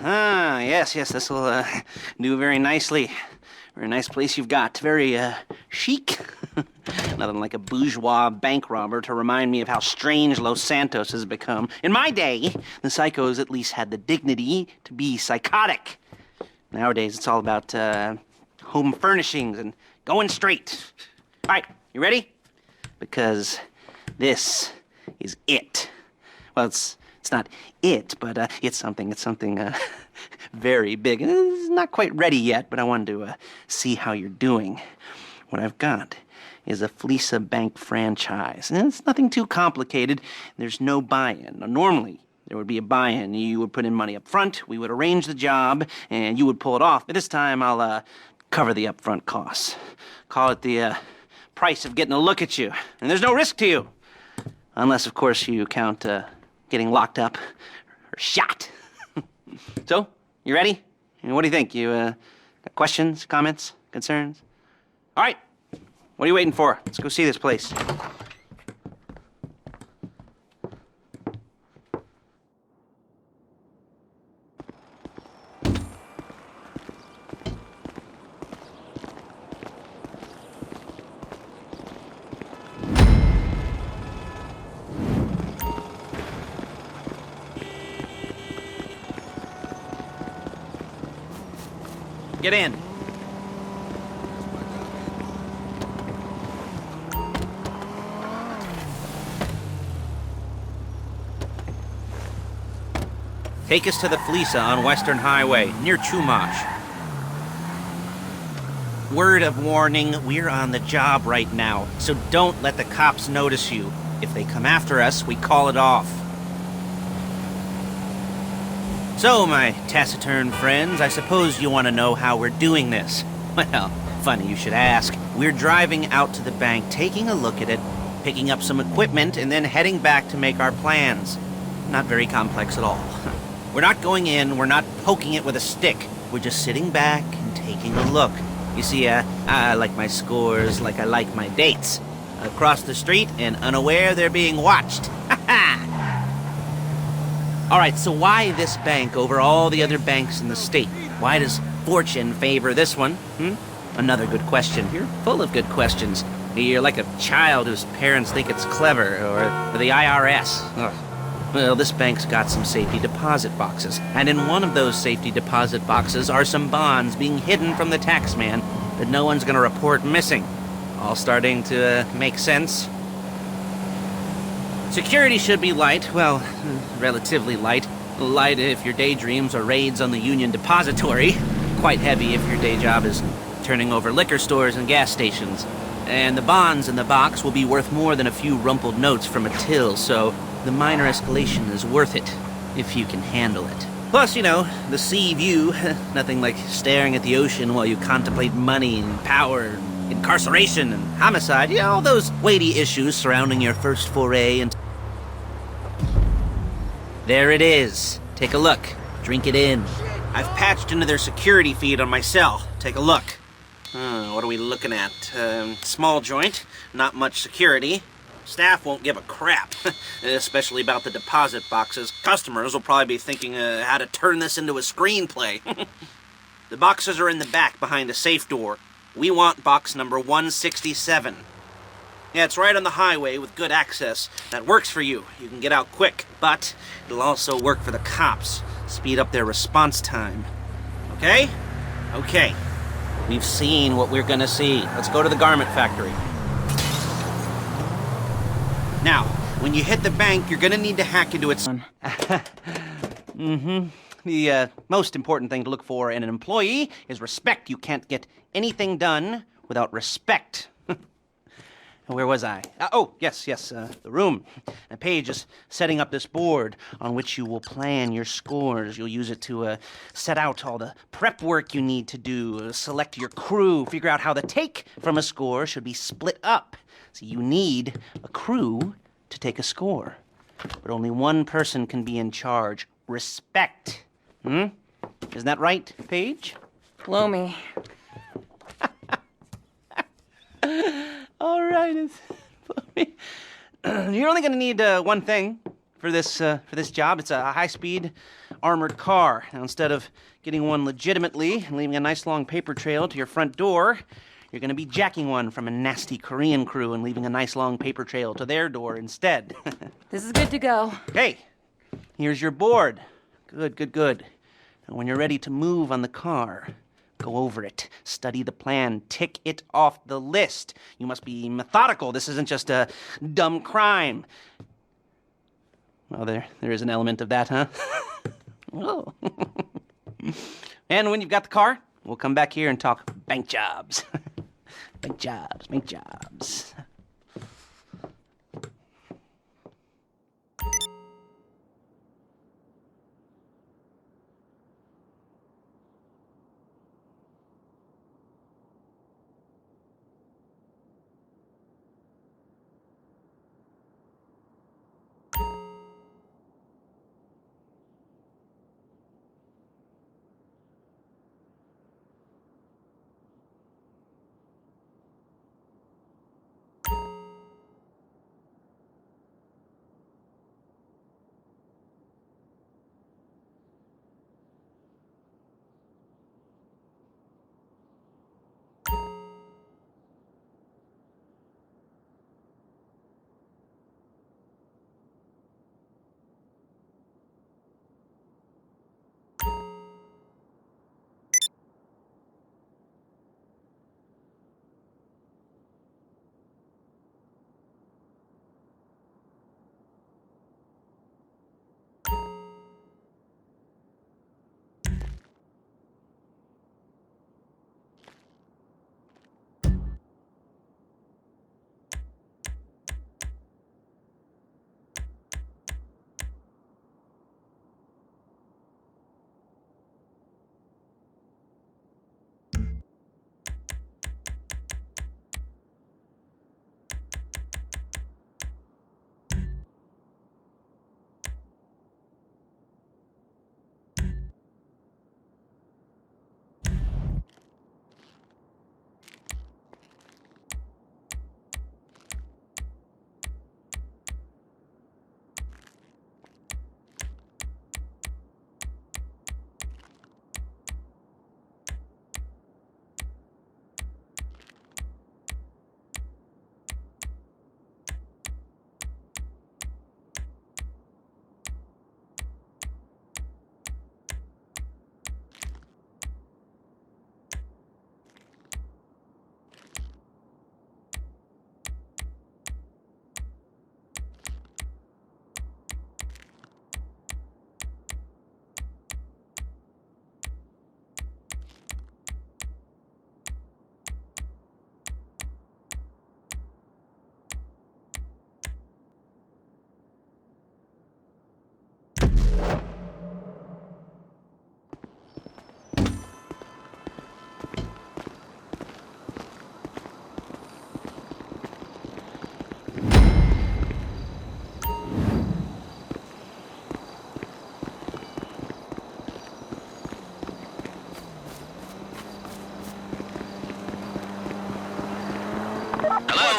Yes, this'll do very nicely. Very nice place you've got. Very chic. Nothing like a bourgeois bank robber to remind me of how strange Los Santos has become. In my day, the psychos at least had the dignity to be psychotic. Nowadays, it's all about home furnishings and going straight. All right, you ready? Because this is it. Well, it's not it, but it's something very big. It's not quite ready yet, but I wanted to see how you're doing. What I've got is a Flecca Bank franchise. And it's nothing too complicated. There's no buy-in. Now, normally, there would be a buy-in. You would put in money up front, we would arrange the job, and you would pull it off. But this time, I'll cover the upfront costs. Call it the price of getting a look at you. And there's no risk to you. Unless, of course, you count getting locked up or shot. So, you ready? What do you think? You got questions, comments, concerns? All right. What are you waiting for? Let's go see this place. Get in. Take us to the Flecca on Western Highway, near Chumash. Word of warning, we're on the job right now, so don't let the cops notice you. If they come after us, we call it off. So, my taciturn friends, I suppose you want to know how we're doing this. Well, funny you should ask. We're driving out to the bank, taking a look at it, picking up some equipment, and then heading back to make our plans. Not very complex at all. We're not going in, we're not poking it with a stick. We're just sitting back and taking a look. You see, I like my scores like I like my dates. Across the street and unaware they're being watched. All right, so why this bank over all the other banks in the state? Why does fortune favor this one? Another good question. You're full of good questions. You're like a child whose parents think it's clever, or the IRS. Ugh. Well, this bank's got some safety deposit boxes, and in one of those safety deposit boxes are some bonds being hidden from the taxman that no one's gonna report missing. All starting to make sense? Security should be light, well, relatively light. Light if your daydreams are raids on the Union Depository. Quite heavy if your day job is turning over liquor stores and gas stations. And the bonds in the box will be worth more than a few rumpled notes from a till, so the minor escalation is worth it, if you can handle it. Plus, you know, the sea view, nothing like staring at the ocean while you contemplate money and power, incarceration and homicide, you know, all those weighty issues surrounding your first foray and... There it is. Take a look. Drink it in. I've patched into their security feed on my cell. Take a look. What are we looking at? Small joint, not much security. Staff won't give a crap, especially about the deposit boxes. Customers will probably be thinking how to turn this into a screenplay. The boxes are in the back behind a safe door. We want box number 167. Yeah, it's right on the highway with good access. That works for you. You can get out quick, but it'll also work for the cops. Speed up their response time. Okay? Okay. We've seen what we're gonna see. Let's go to the garment factory. Now, when you hit the bank, you're gonna need to hack into its... The most important thing to look for in an employee is respect. You can't get anything done without respect. Where was I? Yes, the room. And Paige is setting up this board on which you will plan your scores. You'll use it to set out all the prep work you need to do, select your crew, figure out how the take from a score should be split up. So you need a crew to take a score. But only one person can be in charge. Respect. Isn't that right, Paige? Blow me. All right, you're only going to need one thing for this job. It's a high-speed armored car. Now, instead of getting one legitimately and leaving a nice long paper trail to your front door, you're going to be jacking one from a nasty Korean crew and leaving a nice long paper trail to their door instead. This is good to go. Hey, here's your board. Good. And when you're ready to move on the car, go over it, study the plan, tick it off the list. You must be methodical. This isn't just a dumb crime. Well, there is an element of that, huh? Oh. And when you've got the car, we'll come back here and talk bank jobs. Bank jobs.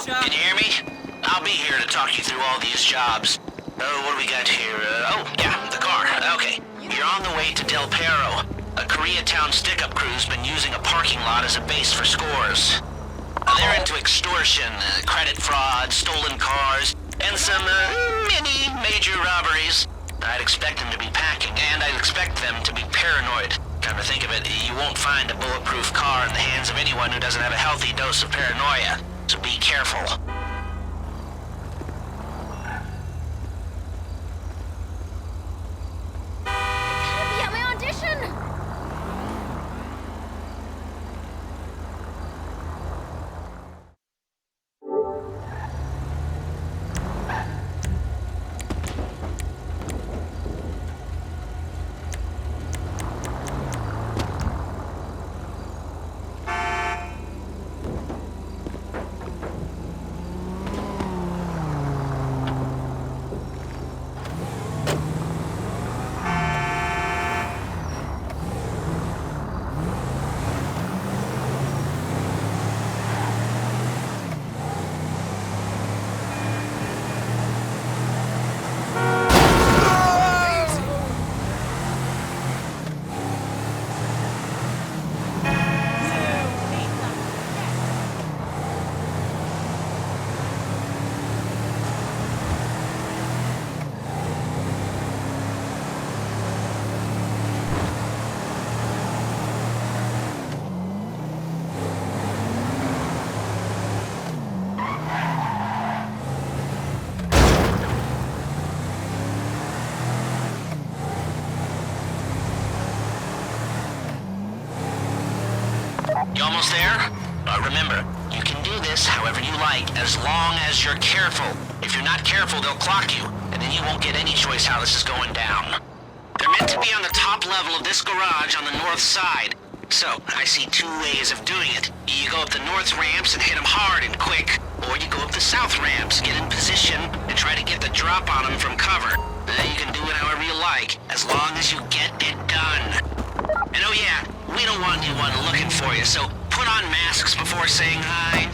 Can you hear me? I'll be here to talk you through all these jobs. Oh, what do we got here? The car. Okay. You're on the way to Del Perro. A Koreatown stick-up crew's been using a parking lot as a base for scores. They're into extortion, credit fraud, stolen cars, and some, mini major robberies. I'd expect them to be packing, and I'd expect them to be paranoid. Come to think of it, you won't find a bulletproof car in the hands of anyone who doesn't have a healthy dose of paranoia. So be careful. Can't be at my audition! You almost there? Remember, you can do this however you like, as long as you're careful. If you're not careful, they'll clock you, and then you won't get any choice how this is going down. They're meant to be on the top level of this garage on the north side. So, I see two ways of doing it. You go up the north ramps and hit them hard and quick, or you go up the south ramps, get in position, and try to get the drop on them from cover. You can do it however you like, as long as you get it done. And oh yeah, we don't want anyone looking for you, so put on masks before saying hi.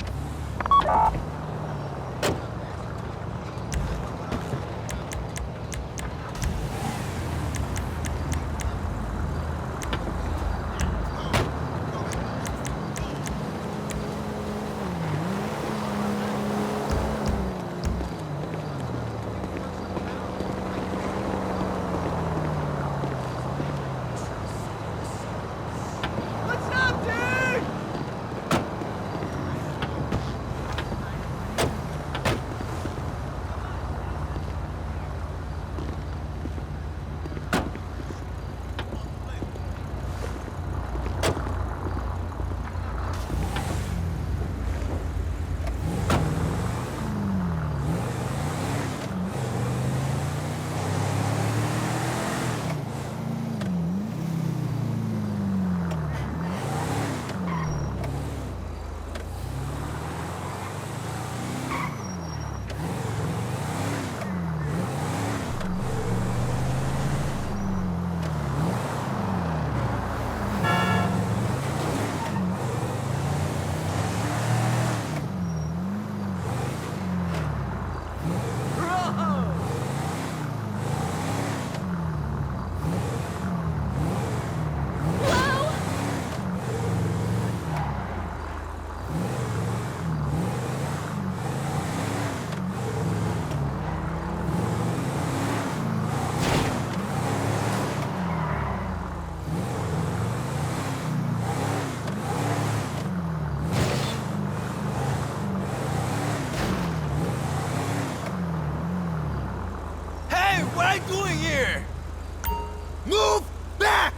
What are you doing here? Move back!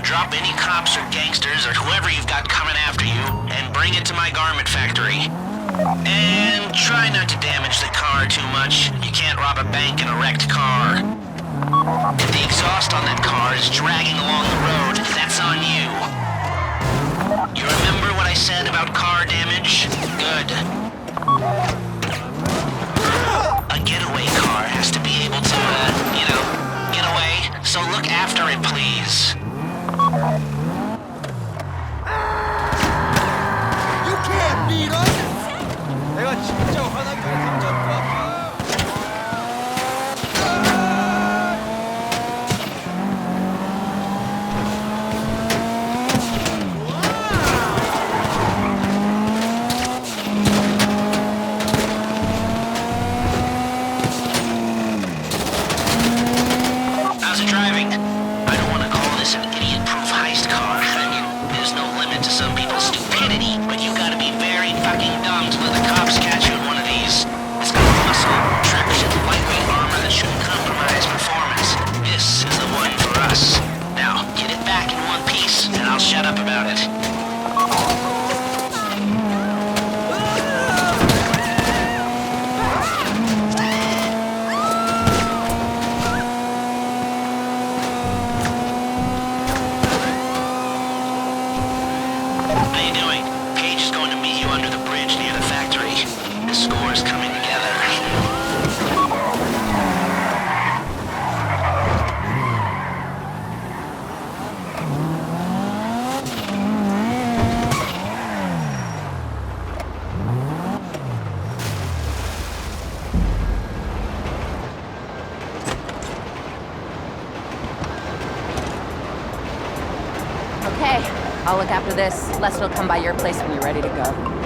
Drop any cops or gangsters or whoever you've got coming after you and bring it to my garment factory. And try not to damage the car too much. You can't rob a bank in a wrecked car. If the exhaust on that car is dragging along the road, that's on you. You remember what I said about car damage? Good. A getaway car has to be able to, get away. So look after it, please. You can't beat us! 내가 진짜 화나기 전에 당장 쏴! shut up about it. How you doing? Paige is going to meet you under the bridge near the factory. The score is coming together. Okay, I'll look after this. Lester will come by your place when you're ready to go.